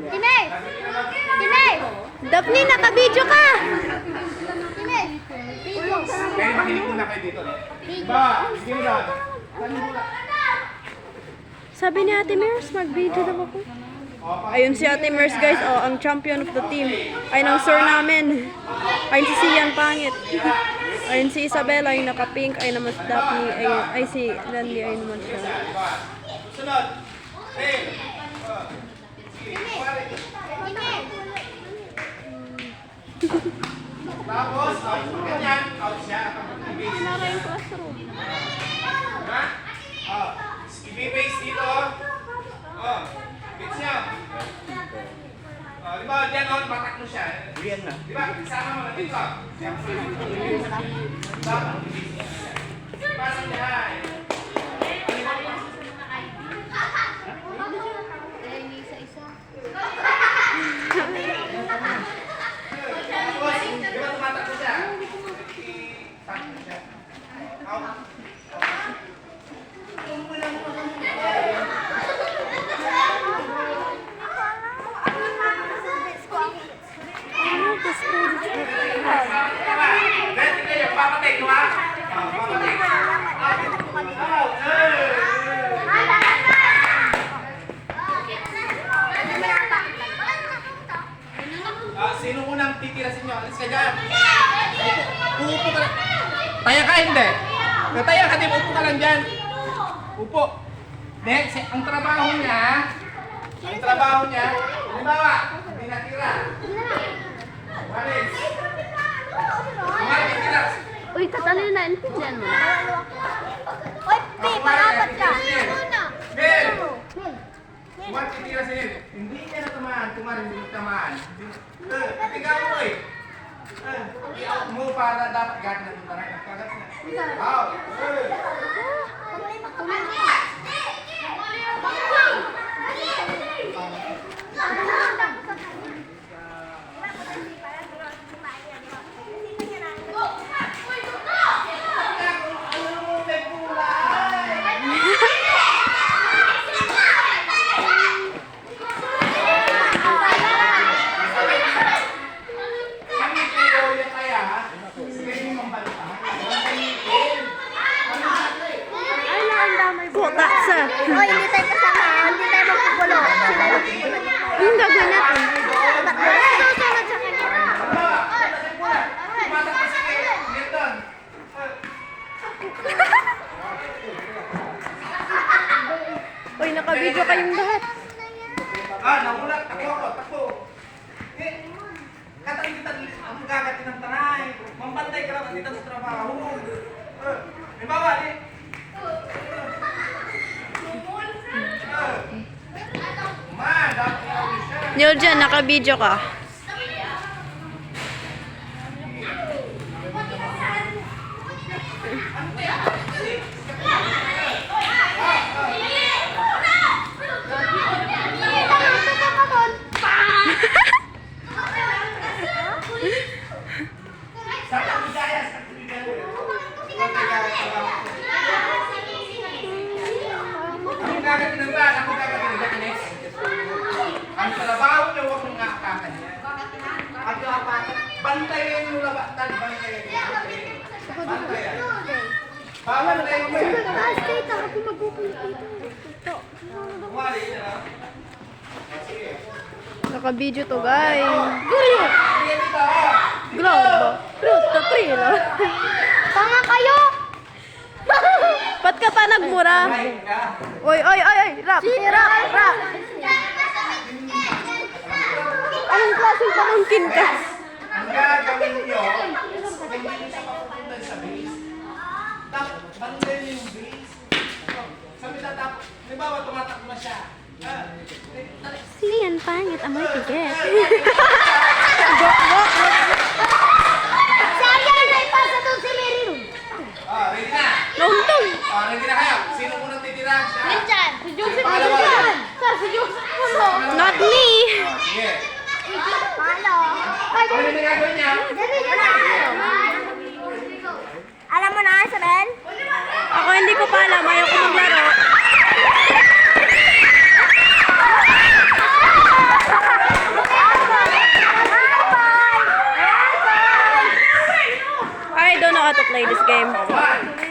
Tinay! Tinay! Daphne, naka-video ka! Tinay! Video! Kaya makinig muna kayo dito. Ba, sige mo lang. Sabi ni Ate Mers, mag-video daw ako. Ayun si Ate Mers guys, oh, ang champion of the team. Ayun ang sir namin. Ayun si Sian Pangit. Ayun si Isabella, yung naka-pink. Ayun naman si Daphne. Ay si Landy, ayun naman siya. Sunod. Hey. Tapos, ganyan. Out siya. Nara yung classroom. Ha? Oh. I-base dito. Oh. Bits niya. Oh, di ba, dyan on, batak mo siya. Diyan na. Di ba, isama mo na dito. Pasang niya. Tapos, di ba tumatak mo siya? I-pack mo siya. Out. Ready kayo, papatay ko ha? Papatay. Out. Sino unang titira sa inyo? Alis ka dyan. Uupo ka lang. Taya ka, hindi. Nataya ka, di upo ka lang dyan. Upo. Next, ang trabaho niya, halimbawa, hindi natira. Walis. Titira. Uy, tatanong na, intindihan mo na. Uy, Pi, parapat ka. Mel! Huwag titira sa inyo. Hindi niya natamaan, hindi natamaan. Katigaw mo eh. I-out mo para dapat gagawin na itong taray. Kagat na. Out. Kutasa. Uy, hindi tayo kasama. Hindi tayo magpupulo. Sila yung magpupulo. Yung gagawin natin. Susunod sa kanya. Uy, naka-video kayong lahat. Nagulat. Takbo. Katang-kitang ang gagatin ng tanay. Mampantay ka lang dito sa trabaho. May bawa, Neil dyan, naka-video ka. Ang trabaho niya, huwag mong ngakakan niya. At yung apakan, bantayan yung labatan, bantayan. Babantayan mo yan. Taas dito. Ako magpupulo dito. Kumali niya. Sige. Naka-video to, guys. Sige dito, Globo. Fruta, trilo. Tanga kayo! Ba't ka pa nagmura? Kain ka. Oy, rap. Rap. Anong klaseng pamangkin ka? Ang gagawin niyo, hindi niyo siya papupuntan sa base. Dapat, bantayan niyo yung base. Sabi na dapat, halimbawa, tumatakbo na siya. Sian Pangit, amoy tiget. Sayang na ipasa doon si Mary Lou. Ready na? Nauntong. Ready na kayo? Sino unang titira? Siya. Minsan, si Joseph Pangalawa. Minsan. Sir, si Joseph Pulo. Not me. Sige. Halo. Ay, Ano yung gagawin niya? alam mo na, Isabel? Ako hindi ko pa alam. Ayaw ko maglaro. how to play this game. One.